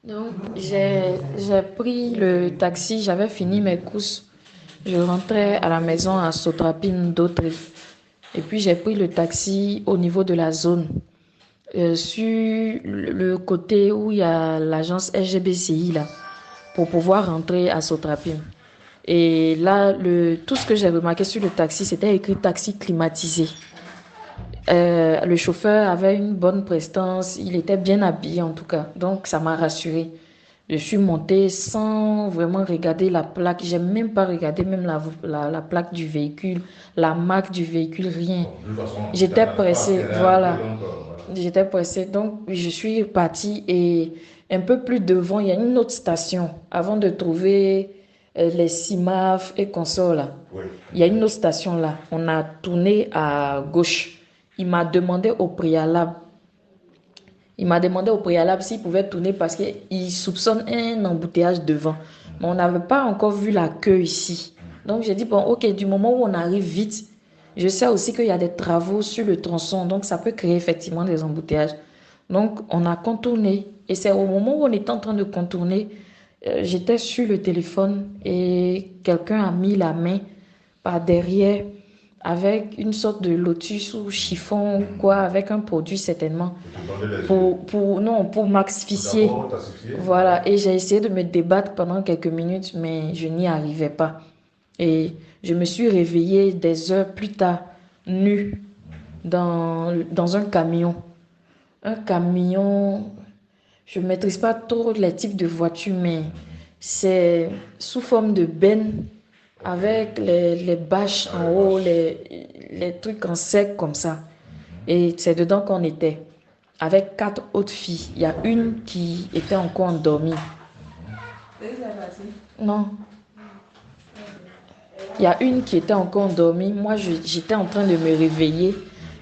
Donc, j'ai pris le taxi, j'avais fini mes courses. Je rentrais à la maison à Sotrapine d'Autry. Et puis, j'ai pris le taxi au niveau de la zone, sur le côté où il y a l'agence SGBCI, là, pour pouvoir rentrer à Sotrapine. Et là, tout ce que j'ai remarqué sur le taxi, c'était écrit taxi climatisé. Le chauffeur avait une bonne prestance, il était bien habillé en tout cas, donc ça m'a rassurée. Je suis montée sans vraiment regarder la plaque, j'ai même pas regardé même la plaque du véhicule, la marque du véhicule, rien. Bon, de toute façon, tu J'étais t'attendais pas à ce pressée, qu'elle ait arrêté, voilà. donc voilà. J'étais pressée, donc je suis partie et un peu plus devant, il y a une autre station avant de trouver les CIMAF et consorts là. Oui. Il y a une autre station là. On a tourné à gauche. Il m'a demandé au préalable. Il m'a demandé au préalable s'il pouvait tourner parce qu'il soupçonne un embouteillage devant. Mais on n'avait pas encore vu la queue ici. Donc j'ai dit, bon, ok, du moment où on arrive vite, je sais aussi qu'il y a des travaux sur le tronçon, donc ça peut créer effectivement des embouteillages. Donc on a contourné. Et c'est au moment où on était en train de contourner, j'étais sur le téléphone et quelqu'un a mis la main par derrière avec une sorte de lotus ou chiffon ou quoi, avec un produit certainement, Pour te bander les yeux. non, pour Pour m'asphyxier. d'abord t'assister, voilà. Voilà, et j'ai essayé de me débattre pendant quelques minutes, mais je n'y arrivais pas. Et je me suis réveillée des heures plus tard, nue, dans un camion. Un camion, je ne maîtrise pas trop les types de voitures, mais c'est sous forme de benne Ok. avec les bâches Dans en les haut, vaches. les trucs en sec comme ça. Et c'est dedans qu'on était, avec quatre autres filles. Il y a Ok. une qui était encore endormie. Non, il y a une qui était encore endormie. Moi, j'étais en train de me réveiller.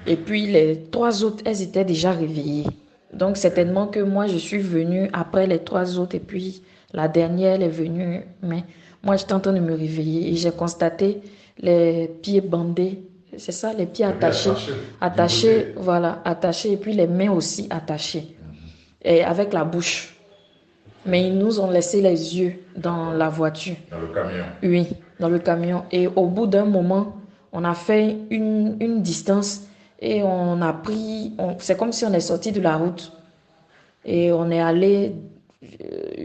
Et puis, les trois autres, elles étaient déjà réveillées. Donc, Ok. certainement que moi, je suis venue après les trois autres. Et puis, la dernière, elle est venue. Mais moi, j'étais en train de me réveiller. Et j'ai constaté les pieds bandés. C'est ça, les pieds Les pieds attachés. attachés, Attachés, ligotés. voilà, attachés. Et puis, les mains aussi attachées. Et avec la bouche. Ok. Mais ils nous ont laissé les yeux dans D'accord. la voiture. Dans le camion. Oui, dans le camion. Et au bout d'un moment, on a fait une distance et on a pris, c'est comme si on est sorti de la route et on est allé,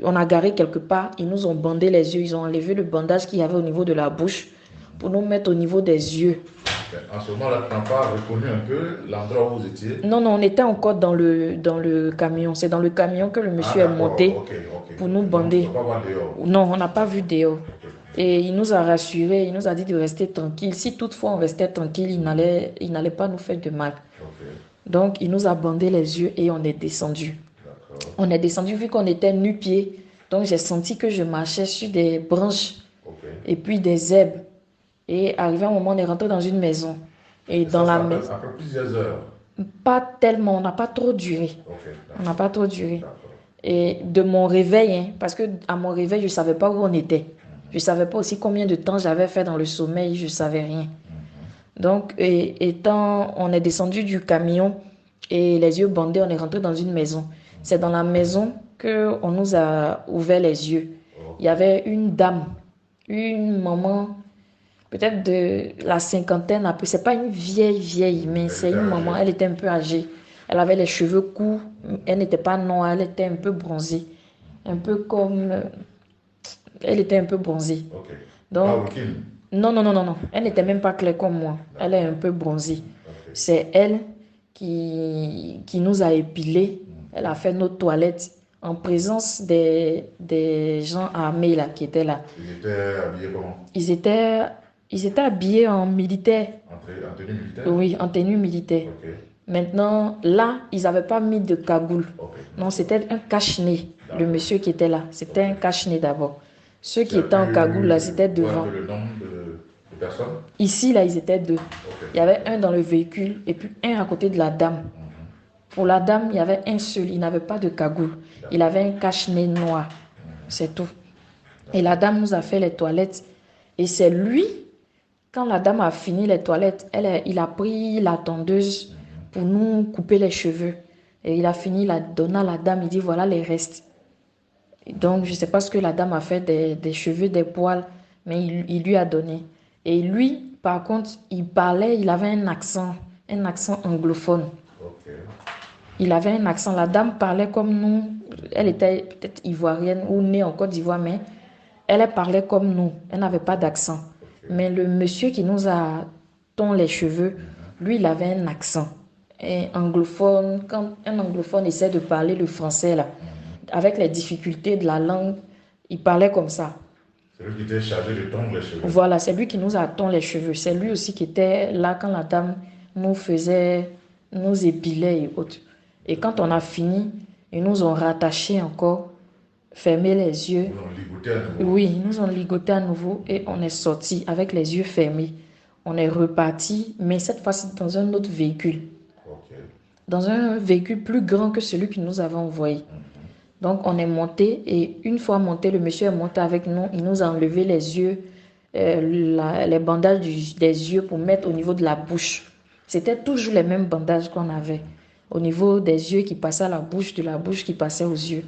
on a garé quelque part, ils nous ont bandé les yeux, ils ont enlevé le bandage qu'il y avait au niveau de la bouche pour nous mettre au niveau des yeux. Mais en ce moment-là, tu n'as pas reconnu un peu l'endroit où vous étiez? Non, non, on était encore dans le camion. C'est dans le camion que le Ah, monsieur est d'accord. monté Ok, ok, pour nous ok. Donc, tu ne bander. peux pas voir dehors. Non, on n'a pas vu dehors. Ok, ok, Et il nous a rassurés, il nous a dit de rester tranquille. Si toutefois on restait tranquille, il n'allait pas nous faire de mal. ok. Donc, il nous a bandé les yeux et on est descendu. D'accord. On est descendu vu qu'on était nu-pieds. Donc, j'ai senti que je marchais sur des branches Ok. et puis des herbes. Et arrivé un moment, on est rentré dans une maison. Et Et dans ça, c'est la après, maison, après plusieurs heures. pas tellement, on n'a pas trop duré. Ok, On n'a d'accord. pas trop duré. D'accord. Et de mon réveil, hein, parce que à mon réveil, je ne savais pas où on était. Je ne savais pas aussi combien de temps j'avais fait dans le sommeil, je ne savais rien. Donc, étant, on est descendu du camion et les yeux bandés, on est rentré dans une maison. C'est dans la maison qu'on nous a ouvert les yeux. Il y Ok. avait une dame, une maman, peut-être de la cinquantaine, après. C'est pas une vieille, vieille, mais Elle c'est était une maman. âgée. Elle était un peu âgée. Elle avait les cheveux courts. Elle n'était pas noire, elle était un peu bronzée. Un peu comme. Elle était un peu bronzée. Ok. Pas Donc, Wilkin. non, non, non, non, non. Elle n'était même pas claire comme moi. Elle est D'accord. un peu bronzée. Ok. C'est elle qui nous a épilés. Elle a fait nos toilettes en présence des gens armés là, qui étaient là. Ils étaient habillés comment? Ils étaient, ils étaient habillés en militaire. En tenue militaire? Oui, en tenue militaire. Ok. Maintenant, là, ils n'avaient pas mis de cagoule. Ok. Non, c'était un cache-nez, le D'accord. monsieur qui était là. C'était un Ok. cache-nez d'abord. Ceux Tu qui as étaient en cagoule, là, pu c'était voir un devant. peu le nombre de personnes? Ici, là, ils étaient deux. Ok. Il y avait un dans le véhicule et puis un à côté de la dame. Pour la dame, il y avait un seul. Il n'avait pas de cagoule. Il D'accord. avait un cache-nez noir. C'est tout. Et la dame nous a fait les toilettes. Et c'est lui, quand la dame a fini les toilettes, il a pris la tondeuse pour nous couper les cheveux. Et il a fini, la donna à la dame. Il dit, voilà les restes. Donc, je ne sais pas ce que la dame a fait des cheveux, des poils, mais il lui a donné. Et lui, par contre, il parlait, il avait un accent anglophone. Ok. Il avait un accent. La dame parlait comme nous. Elle était peut-être ivoirienne ou née en Côte d'Ivoire, mais elle parlait comme nous. Elle n'avait pas d'accent. Ok. Mais le monsieur qui nous a tons les cheveux, lui, il avait un accent. Et anglophone, quand un anglophone essaie de parler le français, là, avec les difficultés de la langue, il parlait comme ça. C'est lui qui était chargé de tondre les cheveux. Voilà, c'est lui qui nous a tons les cheveux. C'est lui aussi qui était là quand la dame nous faisait, nous épilait et autres. Et quand on a fini, ils nous ont rattachés encore, fermé les yeux. Ils ont ligoté à nouveau. Oui, ils nous ont ligoté à nouveau et on est sorti avec les yeux fermés. On est reparti, mais cette fois-ci dans un autre véhicule. Ok. Dans un véhicule plus grand que celui que nous avons envoyé. Donc, on est monté et une fois monté, le monsieur est monté avec nous. Il nous a enlevé les yeux, les bandages des yeux pour mettre au niveau de la bouche. C'était toujours les mêmes bandages qu'on avait. Au niveau des yeux qui passaient à la bouche, de la bouche qui passait aux yeux.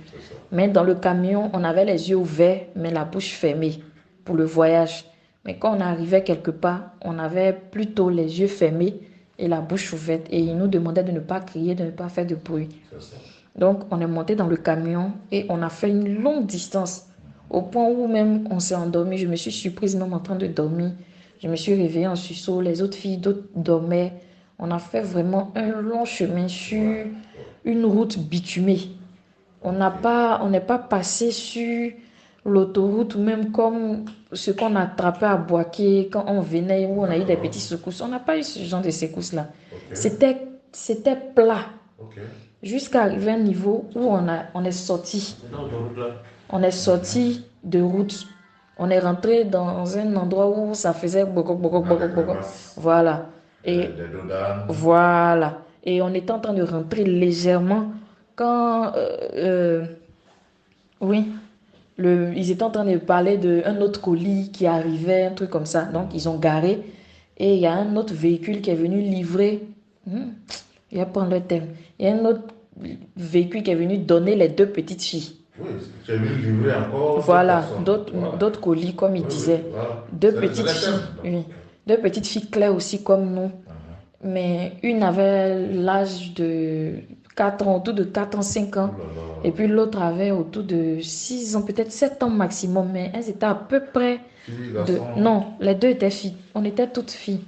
Mais dans le camion, on avait les yeux ouverts, mais la bouche fermée pour le voyage. Mais quand on arrivait quelque part, on avait plutôt les yeux fermés et la bouche ouverte. Et il nous demandait de ne pas crier, de ne pas faire de bruit. Donc, on est monté dans le camion et on a fait une longue distance. Au point où même on s'est endormi. Je me suis surprise même en train de dormir. Je me suis réveillée en sursaut. Les autres filles d'autres dormaient. On a fait vraiment un long chemin sur une route bitumée. On n'est pas passé sur l'autoroute ou même comme ce qu'on a attrapé à Boaké quand on venait où on a eu des petits secousses. On n'a pas eu ce genre de secousses-là. C'était plat. Jusqu'à arriver à un niveau où on est sorti. On est sorti de route. On est rentré dans un endroit où ça faisait bokok, bokok, bokok, bokok. Voilà. Et voilà. Et on était en train de rentrer légèrement quand, oui, ils étaient en train de parler d'un autre colis qui arrivait, un truc comme ça. Donc, ils ont garé. Et il y a un autre véhicule qui est venu livrer. Il va prendre le thème. Il y a un autre véhicule qui est venu donner les deux petites filles. Oui, c'est venu livrer encore. Voilà, d'autres colis, comme il disait. Voilà. Deux petites filles, oui. Deux petites filles claires aussi comme nous. Mais une avait l'âge de 4 ans, autour de 4 ans, 5 ans. Et puis l'autre avait autour de 6 ans, peut-être 7 ans maximum. Mais elles étaient à peu près Non, les deux étaient filles. On était toutes filles.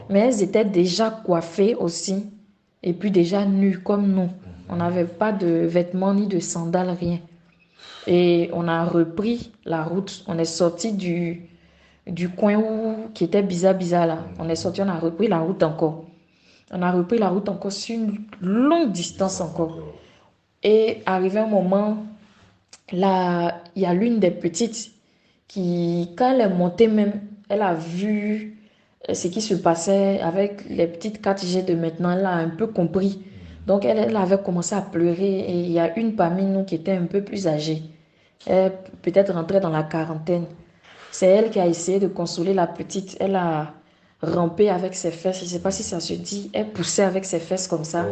Mais elles étaient déjà coiffées aussi. Et puis déjà nues comme nous. On n'avait pas de vêtements ni de sandales, rien. Et on a repris la route. On est sorti du coin qui était bizarre là. On est sorti, on a repris la route encore. On a repris la route encore sur une longue distance encore. Et arrivé un moment, là, il y a l'une des petites qui, quand elle est montée même, elle a vu ce qui se passait avec les petites 4G de maintenant. Elle a un peu compris. Donc, elle avait commencé à pleurer. Et il y a une parmi nous qui était un peu plus âgée. Elle peut-être rentrée dans la quarantaine. C'est elle qui a essayé de consoler la petite. Elle a rampé avec ses fesses. Je ne sais pas si ça se dit. Elle poussait avec ses fesses comme ça.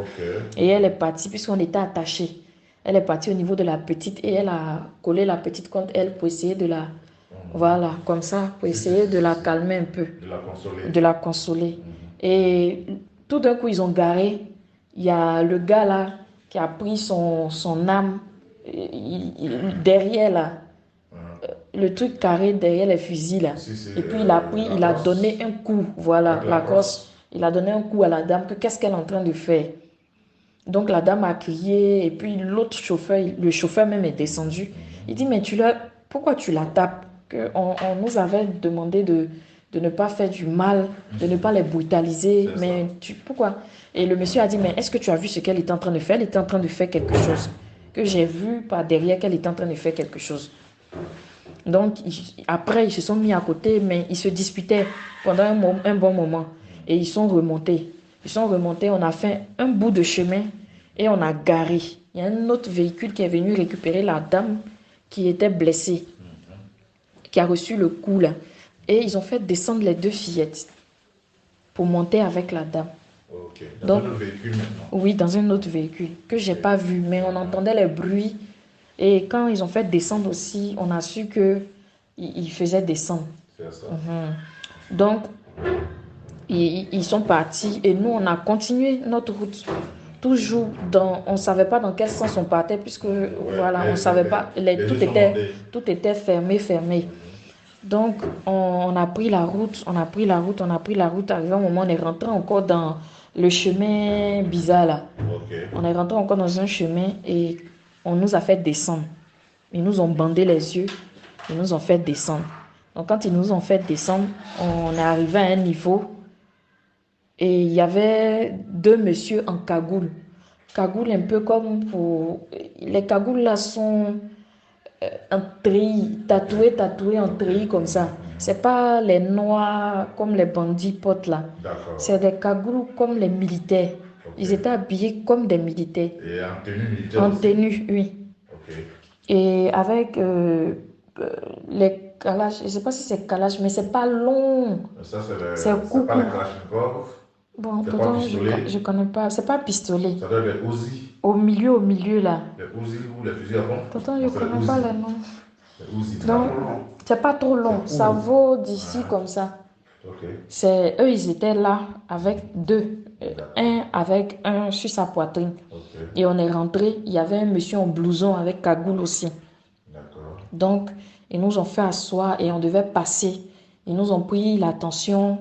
Et elle est partie, puisqu'on était attachés. Elle est partie au niveau de la petite et elle a collé la petite contre elle pour essayer de la... Voilà, comme ça, pour essayer de la calmer un peu. De la consoler. Et tout d'un coup, ils ont garé. Il y a le gars là qui a pris son âme derrière là. Le truc carré derrière les fusils là. Et puis il a donné un coup. Voilà, la crosse. Il a donné un coup à la dame. Qu'est-ce qu'elle est en train de faire? Donc la dame a crié et puis l'autre chauffeur, le chauffeur même est descendu. Il dit, mais pourquoi tu la tapes? On nous avait demandé de ne pas faire du mal, de ne pas les brutaliser. Mais pourquoi? Et le monsieur a dit, mais est-ce que tu as vu ce qu'elle était en train de faire? Elle était en train de faire quelque chose. Que j'ai vu par derrière qu'elle était en train de faire quelque chose. Donc après, ils se sont mis à côté, mais ils se disputaient pendant un bon moment. Et ils sont remontés. On a fait un bout de chemin et on a garé. Il y a un autre véhicule qui est venu récupérer la dame qui était blessée, qui a reçu le coup là. Et ils ont fait descendre les deux fillettes pour monter avec la dame. Dans un autre véhicule maintenant? Oui, dans un autre véhicule que j'ai pas vu, mais on entendait les bruits Et quand ils ont fait descendre aussi, on a su que ils faisaient descendre. C'est ça. Donc, ils sont partis et nous, on a continué notre route. Toujours on ne savait pas dans quel sens on partait puisque, voilà, on ne savait pas, tout était fermé. Donc, on a pris la route, Arrivé un moment, on est rentré encore dans le chemin bizarre là. On est rentré encore dans un chemin et on nous a fait descendre. Ils nous ont bandé les yeux, ils nous ont fait descendre. Donc, quand ils nous ont fait descendre, on est arrivé à un niveau et il y avait deux messieurs en cagoule. Cagoule un peu comme pour... Les cagoules là sont en treillis, tatoués en treillis comme ça. C'est pas les noirs comme les bandits potes là. C'est des cagoules comme les militaires. Ils étaient habillés comme des militaires. Et en tenue militaire En aussi? tenue, oui. Et avec les calages, je ne sais pas si c'est calage, mais c'est pas long. Ça, c'est pas les Kalachnikov. Bon, C'est pourtant, pas pistolet. je connais pas. C'est pas pistolet. Ça doit être les Uzi. Au milieu là. Les Uzi ou les fusils à pompe. Pourtant, je connais pas le nom. Les Uzi, Donc, c'est pas trop long. Ça vaut d'ici comme ça. Eux, ils étaient là avec deux. Un avec un sur sa poitrine. Et on est rentré. Il y avait un monsieur en blouson avec cagoule aussi. Donc, ils nous ont fait asseoir et on devait passer. Ils nous ont pris la tension,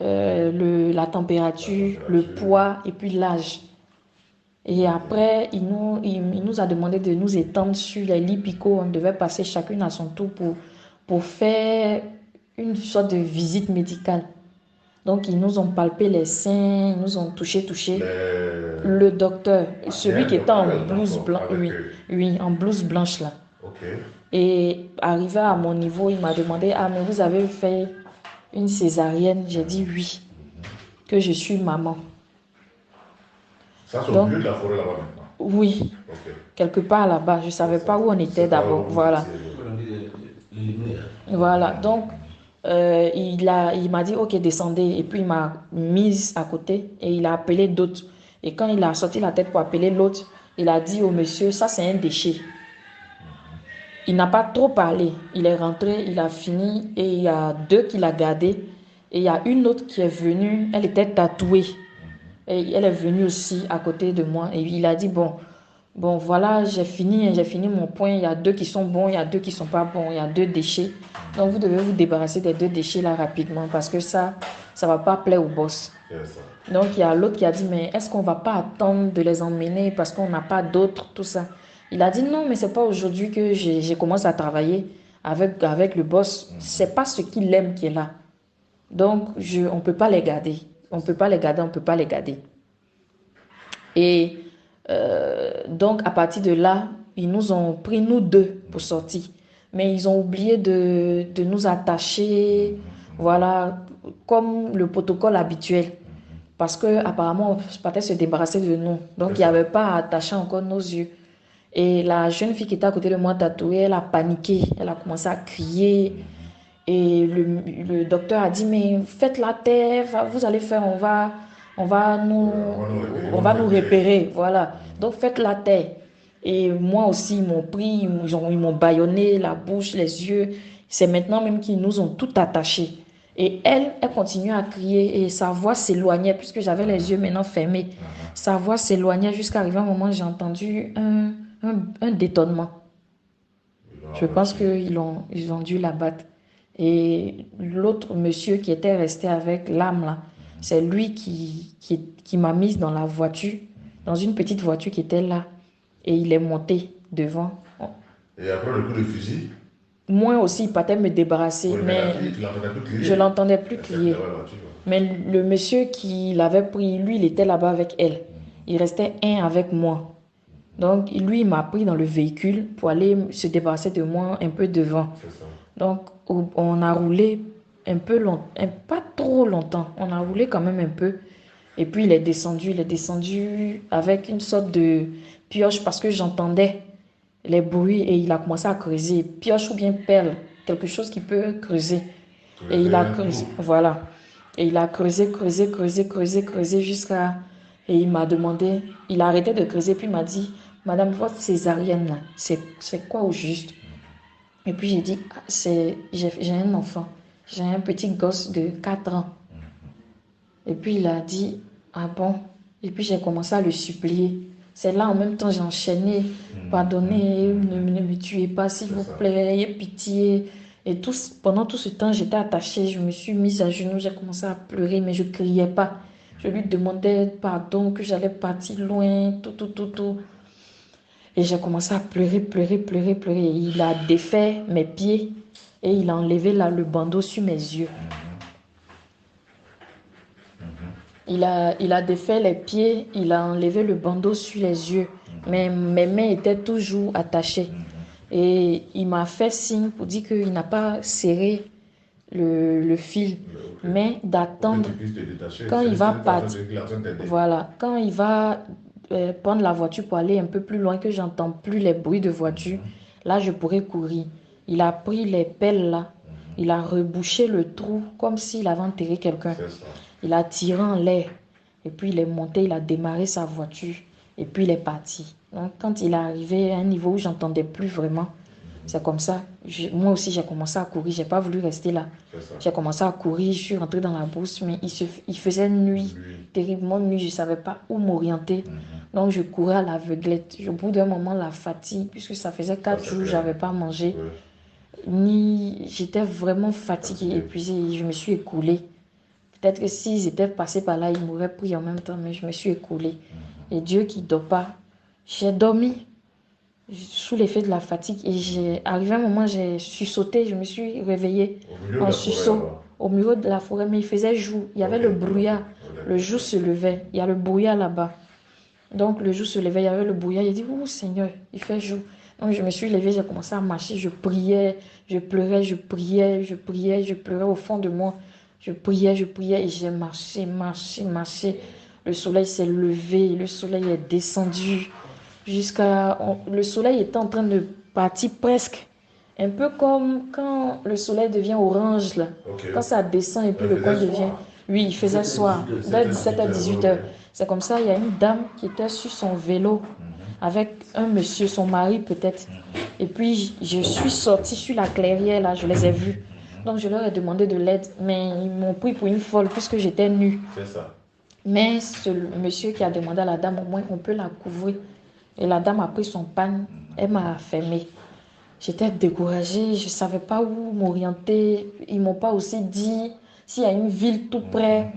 la température, le poids et puis l'âge. Et après, il nous a demandé de nous étendre sur les lits picots. On devait passer chacune à son tour pour faire une sorte de visite médicale. Donc, ils nous ont palpé les seins, ils nous ont touché. Le docteur, celui qui était en blouse blanche, oui, en blouse blanche là. Et arrivé à mon niveau, il m'a demandé, ah, mais vous avez fait une césarienne? J'ai dit oui, que je suis maman. Ça, c'est au milieu de la forêt là-bas maintenant? Oui, quelque part là-bas. Je ne savais pas où on était d'abord. Voilà. Voilà, donc il m'a dit, ok, descendez. Et puis il m'a mise à côté et il a appelé d'autres. Et quand il a sorti la tête pour appeler l'autre, il a dit au monsieur, ça c'est un déchet. Il n'a pas trop parlé. Il est rentré, il a fini et il y a deux qu'il a gardés. Et il y a une autre qui est venue, elle était tatouée. Et elle est venue aussi à côté de moi. Et il a dit, bon voilà, j'ai fini mon point. Il y a deux qui sont bons, il y a deux qui ne sont pas bons. Il y a deux déchets. Donc vous devez vous débarrasser des deux déchets là rapidement parce que ça ne va pas plaire au boss. Donc il y a l'autre qui a dit, mais est-ce qu'on ne va pas attendre de les emmener parce qu'on n'a pas d'autres, tout ça. Il a dit non, mais c'est pas aujourd'hui que j'ai commencé à travailler avec le boss. C'est pas ce qu'il aime qui est là. Donc, on peut pas les garder. On peut pas les garder. Et donc, à partir de là, ils nous ont pris, nous deux, pour sortir. Mais ils ont oublié de nous attacher, voilà, comme le protocole habituel. Parce qu'apparemment, on partait se débarrasser de nous. Donc, il n'y avait pas à attacher encore nos yeux. Et la jeune fille qui était à côté de moi tatouée, elle a paniqué. Elle a commencé à crier. Et le docteur a dit, mais faites la terre, vous allez faire, on va nous repérer. Voilà. Donc faites la terre. Et moi aussi, ils m'ont pris, ils m'ont bâillonné la bouche, les yeux. C'est maintenant même qu'ils nous ont tout attachés. Et elle continuait à crier et sa voix s'éloignait puisque j'avais les yeux maintenant fermés. Sa voix s'éloignait jusqu'à arriver à un moment où j'ai entendu un détonnement. Je pense qu'ils ont dû la battre. Et l'autre monsieur qui était resté avec l'âme là, c'est lui qui m'a mise dans la voiture, dans une petite voiture qui était là. Et il est monté devant. Et après le coup de fusil? Moi aussi, il partait me débarrasser, mais je l'entendais plus crier. Mais le monsieur qui l'avait pris, lui, il était là-bas avec elle. Il restait un avec moi. Donc, lui, il m'a pris dans le véhicule pour aller se débarrasser de moi un peu devant. Donc, on a roulé un peu longtemps, pas trop longtemps. On a roulé quand même un peu. Et puis, il est descendu avec une sorte de pioche parce que j'entendais les bruits et il a commencé à creuser. Pioche ou bien perle, quelque chose qui peut creuser. Et il a creusé, voilà. Et il a creusé jusqu'à... Et il m'a demandé, il a arrêté de creuser, puis il m'a dit, Madame, votre césarienne, là, c'est quoi au juste? Et puis j'ai dit, ah, j'ai un enfant, j'ai un petit gosse de 4 ans. Et puis il a dit, ah bon? Et puis j'ai commencé à le supplier. C'est là en même temps j'ai enchaîné, pardonnez, ne me tuez pas s'il vous plaît, ayez pitié. Et pendant tout ce temps j'étais attachée, je me suis mise à genoux, j'ai commencé à pleurer, mais je ne criais pas. Je lui demandais pardon, que j'allais partir loin, tout. Et j'ai commencé à pleurer, pleurer, pleurer, pleurer. Et il a défait mes pieds et il a enlevé là le bandeau sur mes yeux. Il a défait les pieds, il a enlevé le bandeau sur les yeux. Mais mes mains étaient toujours attachées. Et il m'a fait signe pour dire qu'il n'a pas serré le fil, mais d'attendre quand il va partir. Voilà, quand il va prendre la voiture pour aller un peu plus loin, que j'entends plus les bruits de voiture, là je pourrais courir. Il a pris les pelles là, il a rebouché le trou comme s'il avait enterré quelqu'un. Il a tiré en l'air et puis il est monté, il a démarré sa voiture et puis il est parti. Donc quand il est arrivé à un niveau où j'entendais plus vraiment, c'est comme ça. Moi aussi, j'ai commencé à courir. J'ai pas voulu rester là. J'ai commencé à courir. Je suis rentrée dans la brousse, mais il faisait nuit, terriblement nuit. Je ne savais pas où m'orienter. Donc, je courais à l'aveuglette. Au bout d'un moment, la fatigue, puisque ça faisait 4 jours, je n'avais pas mangé. J'étais vraiment fatiguée, épuisée. Je me suis écoulée. Peut-être que s'ils étaient passés par là, ils m'auraient pris en même temps, mais je me suis écoulée. Et Dieu qui ne dort pas, j'ai dormi sous l'effet de la fatigue et arrivé un moment, j'ai sursauté, je me suis réveillée en sursaut au milieu de la forêt, mais il faisait jour, il y avait le brouillard, le jour se levait, il y a le brouillard là-bas. Donc le jour se levait, il y avait le brouillard, il dit, oh Seigneur, il fait jour. Donc je me suis levée, j'ai commencé à marcher, je priais, je pleurais, je priais, je priais, je pleurais au fond de moi. Je priais et j'ai marché. Le soleil s'est levé, le soleil est descendu le soleil était en train de partir presque. Un peu comme quand le soleil devient orange, là. Quand ça descend et puis le coin devient... Oui, il faisait soir, vers 17 à 18 heures. C'est comme ça, il y a une dame qui était sur son vélo avec un monsieur, son mari peut-être. Et puis, je suis sortie sur la clairière, là, je les ai vus. Donc, je leur ai demandé de l'aide, mais ils m'ont pris pour une folle puisque j'étais nue. C'est ça. Mais ce monsieur qui a demandé à la dame, au moins, on peut la couvrir. Et la dame a pris son pagne, elle m'a fermé. J'étais découragée, je ne savais pas où m'orienter. Ils ne m'ont pas aussi dit s'il y a une ville tout près.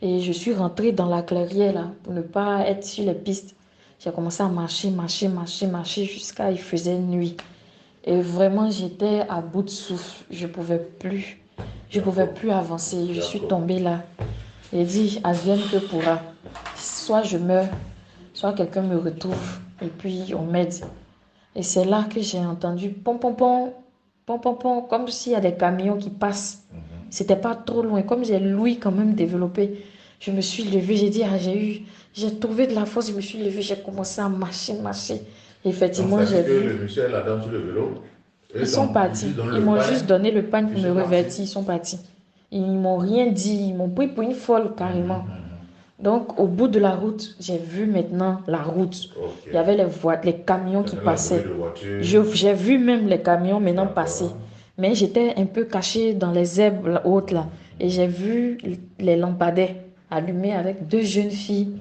Et je suis rentrée dans la clairière là, pour ne pas être sur les pistes. J'ai commencé à marcher jusqu'à il faisait nuit. Et vraiment, j'étais à bout de souffle. Je ne pouvais plus. Je ne pouvais plus avancer. Je suis tombée là. Et dit, advienne que pourra. Soit je meurs, soit quelqu'un me retrouve et puis on m'aide. Et c'est là que j'ai entendu pom pom pom, pom pom pom, comme s'il y a des camions qui passent. C'était pas trop loin, comme j'ai l'ouïe quand même développée. Je me suis levée, j'ai dit, j'ai trouvé de la force, je me suis levée, j'ai commencé à marcher. Et effectivement, j'ai vu. Le monsieur et la dame sur le vélo, Ils sont partis. Ils m'ont juste donné le pain pour me revêtir, ils sont partis. Ils m'ont rien dit, ils m'ont pris pour une folle carrément. Donc, au bout de la route, j'ai vu maintenant la route. Il y avait les camions qui passaient. J'ai vu même les camions maintenant passer. Mais j'étais un peu cachée dans les herbes hautes là. Et j'ai vu les lampadaires allumés avec 2 jeunes filles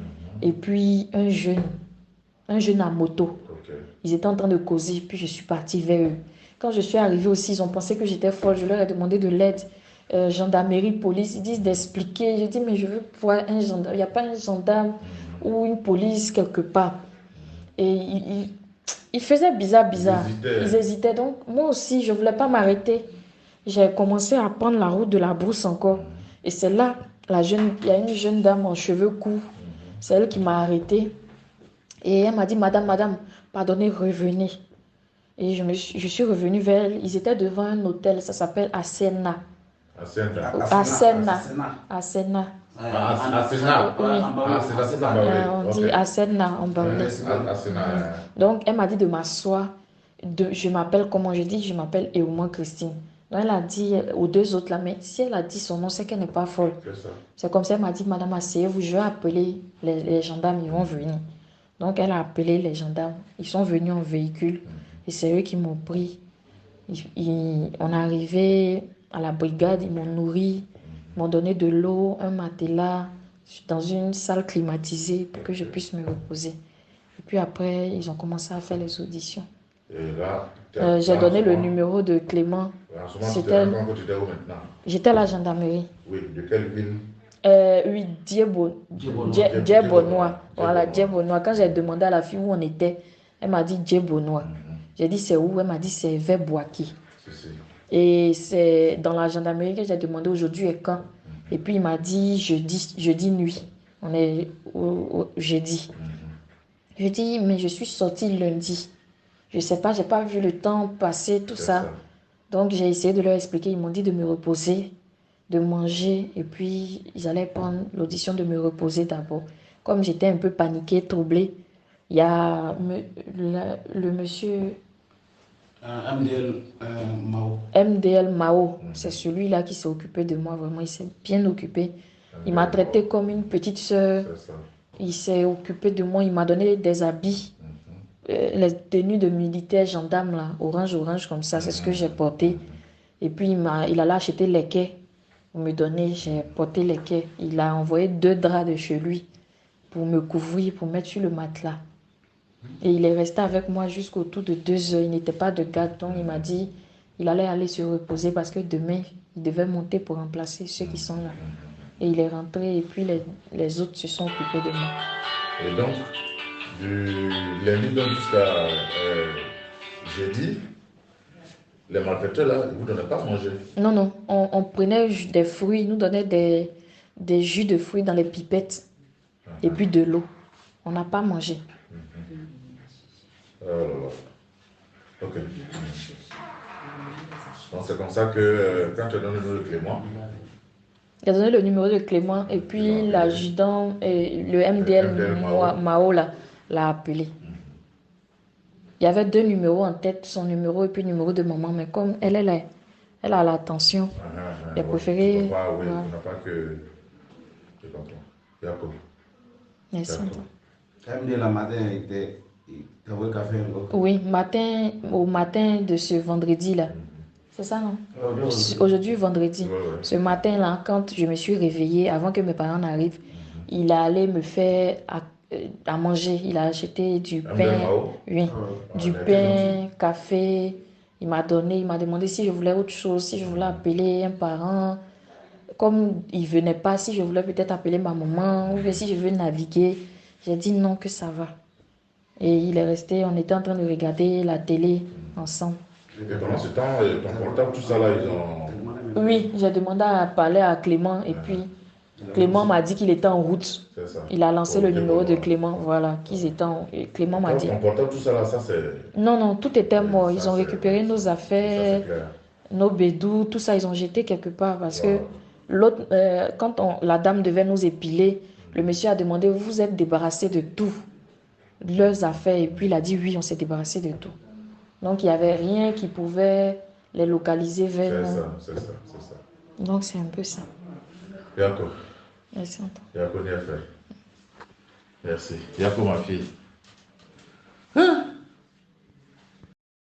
et puis un jeune à moto. Ils étaient en train de causer, puis je suis partie vers eux. Quand je suis arrivée aussi, ils ont pensé que j'étais folle. Je leur ai demandé de l'aide. Gendarmerie, police, ils disent d'expliquer. Je dis, mais je veux voir un gendarme. Il n'y a pas un gendarme ou une police quelque part. Et ils faisaient bizarre. Ils hésitaient. Donc, moi aussi, je ne voulais pas m'arrêter. J'ai commencé à prendre la route de la brousse encore. Et c'est là, il y a une jeune dame en cheveux courts. C'est elle qui m'a arrêtée. Et elle m'a dit, madame, pardonnez, revenez. Et je suis revenue vers elle. Ils étaient devant un hôtel, ça s'appelle Asena. Asena. On dit Asena en Bangladesh. Donc, elle m'a dit de m'asseoir. Je m'appelle comment? Je dis, je m'appelle Euma Christine. Donc, elle a dit aux 2 autres là, mais si elle a dit son nom, c'est qu'elle n'est pas folle. C'est comme ça, elle m'a dit, madame, asseyez-vous, je vais appeler les gendarmes, ils vont venir. Donc, elle a appelé les gendarmes. Ils sont venus en véhicule et c'est eux qui m'ont pris. On est arrivé à la brigade, ils m'ont nourri, ils m'ont donné de l'eau, un matelas, dans une salle climatisée pour que je puisse me reposer. Et puis après, ils ont commencé à faire les auditions. Et là, J'ai donné le numéro de Clément. En ce moment, tu te rends compte que tu étais où maintenant? J'étais à la gendarmerie. Oui, de quelle ville? Oui, Djebonois. Voilà, Djebonois. Quand j'ai demandé à la fille où on était, elle m'a dit Djebonois. J'ai dit c'est où? Elle m'a dit c'est vers Boaké. Et c'est dans la gendarmerie que j'ai demandé aujourd'hui et quand. Et puis il m'a dit jeudi nuit. On est au jeudi. Je dis mais je suis sortie lundi. Je sais pas, j'ai pas vu le temps passer, tout ça. Donc j'ai essayé de leur expliquer. Ils m'ont dit de me reposer, de manger. Et puis ils allaient prendre l'audition de me reposer d'abord. Comme j'étais un peu paniquée, troublée, il y a le monsieur MDL Mao. C'est celui-là qui s'est occupé de moi, vraiment. Il s'est bien occupé. Il m'a traité comme une petite soeur. Il s'est occupé de moi. Il m'a donné des habits. Les tenues de militaires gendarmes, là, orange comme ça, c'est ce que j'ai porté. Et puis il allait acheter les quais pour me donner. J'ai porté les quais. Il a envoyé 2 draps de chez lui pour me couvrir, pour mettre sur le matelas. Et il est resté avec moi jusqu'autour de 2 heures. Il n'était pas de garde, donc il m'a dit il allait aller se reposer parce que demain, il devait monter pour remplacer ceux qui sont là. Et il est rentré et puis les autres se sont occupés de moi. Et donc, du lundi donc jusqu'à jeudi, les malfaiteurs là, ils ne vous donnaient pas à manger? Non, on prenait des fruits, ils nous donnaient des jus de fruits dans les pipettes et puis de l'eau. On n'a pas mangé. Ok. Donc c'est comme ça que quand tu as donné le numéro de Clément, il a donné le numéro de Clément et puis l'adjudant, le MDL Mao l'a appelé. Il y avait 2 numéros en tête, son numéro et puis le numéro de maman, mais comme elle a l'attention, il a préféré. Oui, on n'a pas que. Je comprends. D'accord. Merci. MDL la matin, il a café. Oui, au matin de ce vendredi-là. C'est ça, non? Aujourd'hui, vendredi. Ce matin-là, quand je me suis réveillée, avant que mes parents n'arrivent, il allait me faire à manger. Il a acheté du pain. Oui, du pain, café. Il m'a demandé si je voulais autre chose, si je voulais appeler un parent. Comme il ne venait pas, si je voulais peut-être appeler ma maman, ou si je veux naviguer. J'ai dit non, que ça va. Et il est resté, on était en train de regarder la télé ensemble. Et pendant ce temps, ton portable, tout ça là, ils ont. Oui, j'ai demandé à parler à Clément et puis Clément m'a dit qu'il était en route. Il a lancé le numéro de Clément, voilà, qu'ils étaient et Clément m'a dit. Ton portable, tout ça là, ça c'est. Non, tout était mort. Ils ont récupéré nos affaires, nos bédous, tout ça, ils ont jeté quelque part parce que l'autre, quand la dame devait nous épiler, le monsieur a demandé, vous êtes débarrassé de tout, leurs affaires, et puis il a dit oui, on s'est débarrassé de tout. Donc il n'y avait rien qui pouvait les localiser vers nous. C'est ça. Donc c'est un peu ça. D'accord. Merci. D'accord, Merci. D'accord, ma fille. Hein?